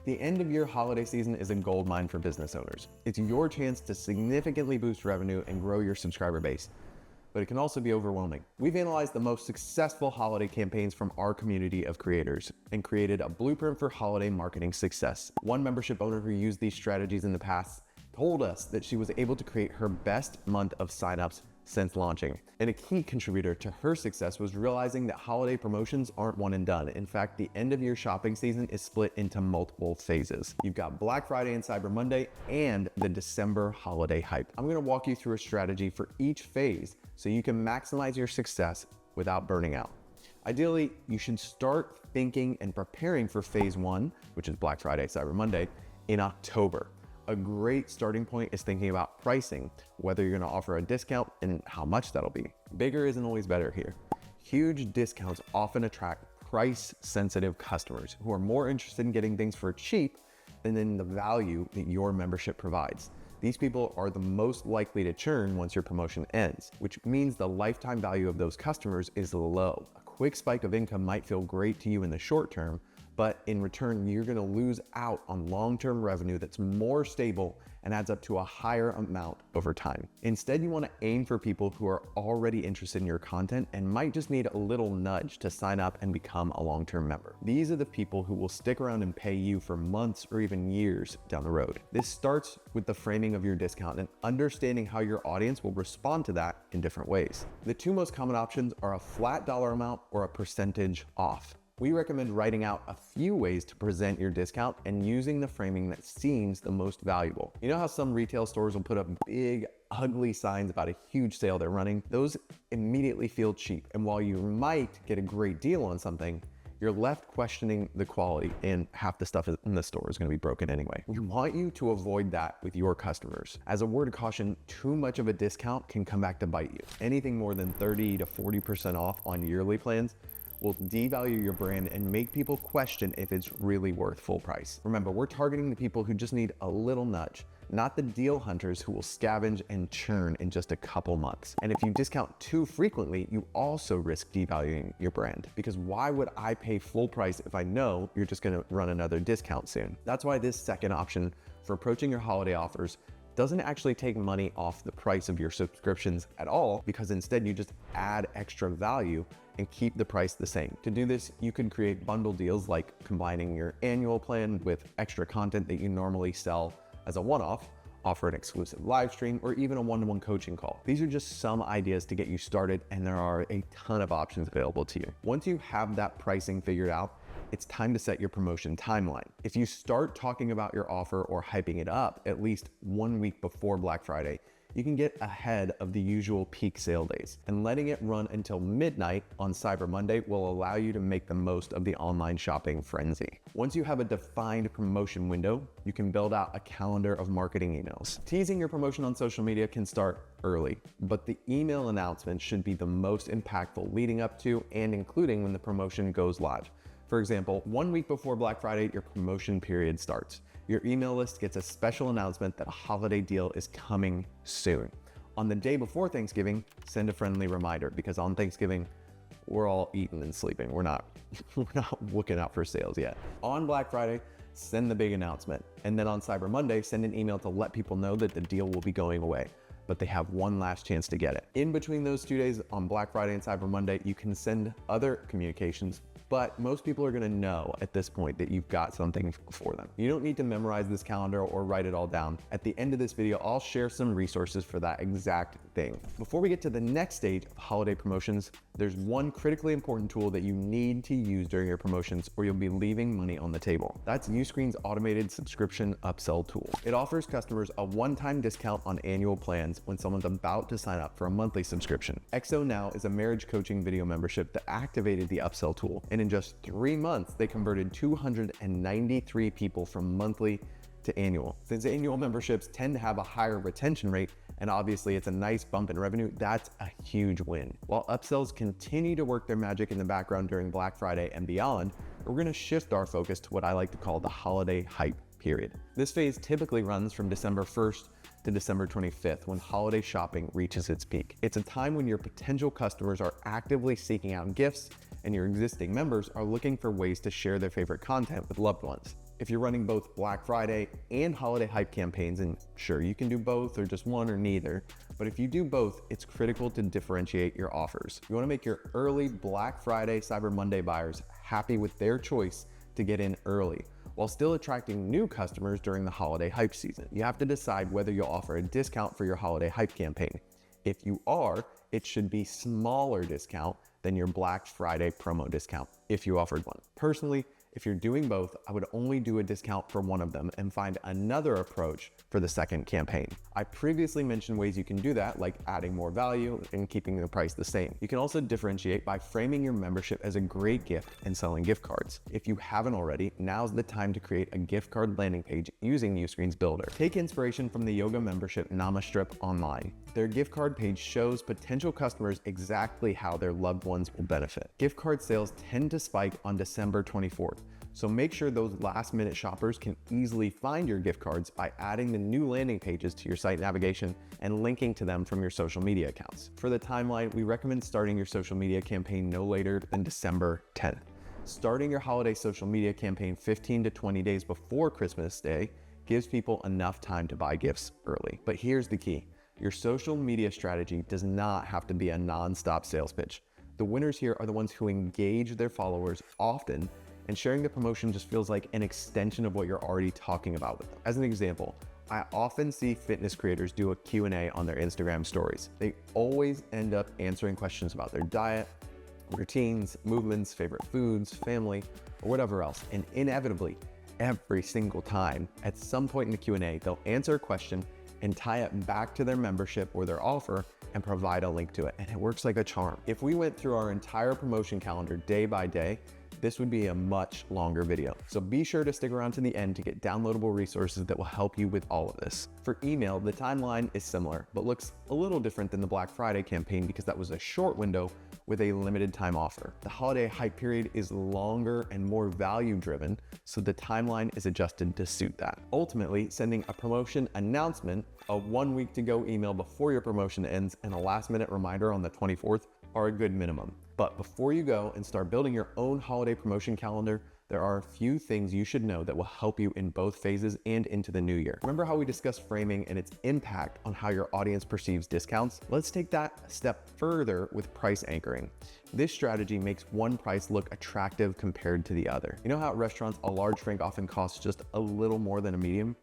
The end of year holiday season is a goldmine for business owners. It's your chance to significantly boost revenue and grow your subscriber base, but it can also be overwhelming. We've analyzed the most successful holiday campaigns from our community of creators and created a blueprint for holiday marketing success. One membership owner who used these strategies in the past told us that she was able to create her best month of signups since launching. And a key contributor to her success was realizing that holiday promotions aren't one and done. In fact, the end of year shopping season is split into multiple phases. You've got Black Friday and Cyber Monday and the December holiday hype. I'm gonna walk you through a strategy for each phase so you can maximize your success without burning out. Ideally, you should start thinking and preparing for phase one, which is Black Friday, Cyber Monday, in October. A great starting point is thinking about pricing, whether you're gonna offer a discount and how much that'll be. Bigger isn't always better here. Huge discounts often attract price-sensitive customers who are more interested in getting things for cheap than in the value that your membership provides. These people are the most likely to churn once your promotion ends, which means the lifetime value of those customers is low. A quick spike of income might feel great to you in the short term, but in return, you're gonna lose out on long-term revenue that's more stable and adds up to a higher amount over time. Instead, you wanna aim for people who are already interested in your content and might just need a little nudge to sign up and become a long-term member. These are the people who will stick around and pay you for months or even years down the road. This starts with the framing of your discount and understanding how your audience will respond to that in different ways. The two most common options are a flat dollar amount or a percentage off. We recommend writing out a few ways to present your discount and using the framing that seems the most valuable. You know how some retail stores will put up big, ugly signs about a huge sale they're running? Those immediately feel cheap. And while you might get a great deal on something, you're left questioning the quality, and half the stuff in the store is gonna be broken anyway. We want you to avoid that with your customers. As a word of caution, too much of a discount can come back to bite you. Anything more than 30 to 40% off on yearly plans will devalue your brand and make people question if it's really worth full price. Remember, we're targeting the people who just need a little nudge, not the deal hunters who will scavenge and churn in just a couple months. And if you discount too frequently, you also risk devaluing your brand, because why would I pay full price if I know you're just gonna run another discount soon? That's why this second option for approaching your holiday offers doesn't actually take money off the price of your subscriptions at all, because instead you just add extra value and keep the price the same. To do this, you can create bundle deals like combining your annual plan with extra content that you normally sell as a one-off, offer an exclusive live stream, or even a one-to-one coaching call. These are just some ideas to get you started, and there are a ton of options available to you. Once you have that pricing figured out, it's time to set your promotion timeline. If you start talking about your offer or hyping it up at least 1 week before Black Friday, you can get ahead of the usual peak sale days. And letting it run until midnight on Cyber Monday will allow you to make the most of the online shopping frenzy. Once you have a defined promotion window, you can build out a calendar of marketing emails. Teasing your promotion on social media can start early, but the email announcement should be the most impactful leading up to and including when the promotion goes live. For example, 1 week before Black Friday, your promotion period starts. Your email list gets a special announcement that a holiday deal is coming soon. On the day before Thanksgiving, send a friendly reminder, because on Thanksgiving, we're all eating and sleeping. We're not looking out for sales yet. On Black Friday, send the big announcement. And then on Cyber Monday, send an email to let people know that the deal will be going away, but they have one last chance to get it. In between those 2 days on Black Friday and Cyber Monday, you can send other communications, but most people are gonna know at this point that you've got something for them. You don't need to memorize this calendar or write it all down. At the end of this video, I'll share some resources for that exact thing. Before we get to the next stage of holiday promotions, there's one critically important tool that you need to use during your promotions or you'll be leaving money on the table. That's Uscreen's automated subscription upsell tool. It offers customers a one-time discount on annual plans when someone's about to sign up for a monthly subscription. XO Now is a marriage coaching video membership that activated the upsell tool, and in just 3 months, they converted 293 people from monthly to annual. Since annual memberships tend to have a higher retention rate, and obviously it's a nice bump in revenue, that's a huge win. While upsells continue to work their magic in the background during Black Friday and beyond, we're gonna shift our focus to what I like to call the holiday hype period. This phase typically runs from December 1st to December 25th, when holiday shopping reaches its peak. It's a time when your potential customers are actively seeking out gifts and your existing members are looking for ways to share their favorite content with loved ones. If you're running both Black Friday and holiday hype campaigns, and sure, you can do both or just one or neither, but if you do both, it's critical to differentiate your offers. You want to make your early Black Friday, Cyber Monday buyers happy with their choice to get in early, while still attracting new customers during the holiday hype season. You have to decide whether you'll offer a discount for your holiday hype campaign. If you are, it should be smaller discount than your Black Friday promo discount if you offered one. Personally, if you're doing both, I would only do a discount for one of them and find another approach for the second campaign. I previously mentioned ways you can do that, like adding more value and keeping the price the same. You can also differentiate by framing your membership as a great gift and selling gift cards. If you haven't already, now's the time to create a gift card landing page using Uscreen's builder. Take inspiration from the yoga membership Namastrip online. Their gift card page shows potential customers exactly how their loved ones will benefit. Gift card sales tend to spike on December 24th, so make sure those last-minute shoppers can easily find your gift cards by adding the new landing pages to your site navigation and linking to them from your social media accounts. For the timeline, we recommend starting your social media campaign no later than December 10th. Starting your holiday social media campaign 15 to 20 days before Christmas Day gives people enough time to buy gifts early. But here's the key. Your social media strategy does not have to be a non-stop sales pitch. The winners here are the ones who engage their followers often, and sharing the promotion just feels like an extension of what you're already talking about with them. As an example, I often see fitness creators do a Q&A on their Instagram stories. They always end up answering questions about their diet, routines, movements, favorite foods, family, or whatever else. And inevitably, every single time, at some point in the Q&A, they'll answer a question and tie it back to their membership or their offer and provide a link to it. And it works like a charm. If we went through our entire promotion calendar day by day, this would be a much longer video. So be sure to stick around to the end to get downloadable resources that will help you with all of this. For email, the timeline is similar, but looks a little different than the Black Friday campaign because that was a short window with a limited time offer. The holiday hype period is longer and more value driven, so the timeline is adjusted to suit that. Ultimately, sending a promotion announcement, a 1 week to go email before your promotion ends, and a last minute reminder on the 24th are a good minimum. But before you go and start building your own holiday promotion calendar, there are a few things you should know that will help you in both phases and into the new year. Remember how we discussed framing and its impact on how your audience perceives discounts? Let's take that a step further with price anchoring. This strategy makes one price look attractive compared to the other. You know how at restaurants, a large drink often costs just a little more than a medium?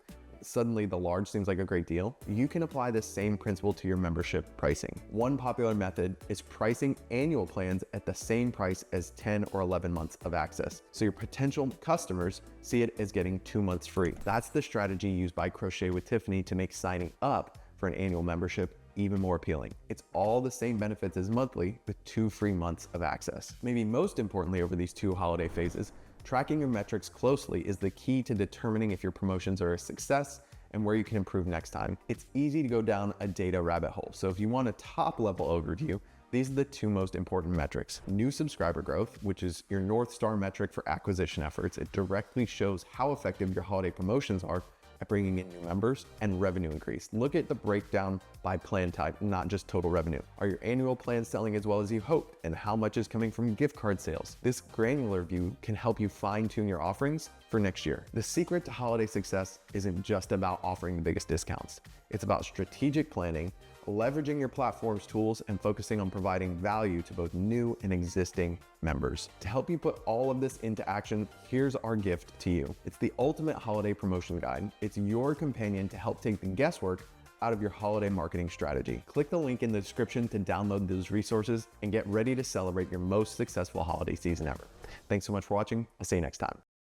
Suddenly the large seems like a great deal. You can apply this same principle to your membership pricing. One popular method is pricing annual plans at the same price as 10 or 11 months of access, so your potential customers see it as getting 2 months free. That's the strategy used by Crochet with Tiffany to make signing up for an annual membership even more appealing. It's all the same benefits as monthly with 2 free months of access. Maybe most importantly over these 2 holiday phases, tracking your metrics closely is the key to determining if your promotions are a success and where you can improve next time. It's easy to go down a data rabbit hole. So if you want a top level overview, these are the 2 most important metrics. New subscriber growth, which is your North Star metric for acquisition efforts. It directly shows how effective your holiday promotions are at bringing in new members, and revenue increase. Look at the breakdown by plan type, not just total revenue. Are your annual plans selling as well as you hoped? And how much is coming from gift card sales? This granular view can help you fine-tune your offerings for next year. The secret to holiday success isn't just about offering the biggest discounts. It's about strategic planning, leveraging your platform's tools, and focusing on providing value to both new and existing members. To help you put all of this into action, here's our gift to you. It's the ultimate holiday promotion guide. It's your companion to help take the guesswork out of your holiday marketing strategy. Click the link in the description to download those resources and get ready to celebrate your most successful holiday season ever. Thanks so much for watching. I'll see you next time.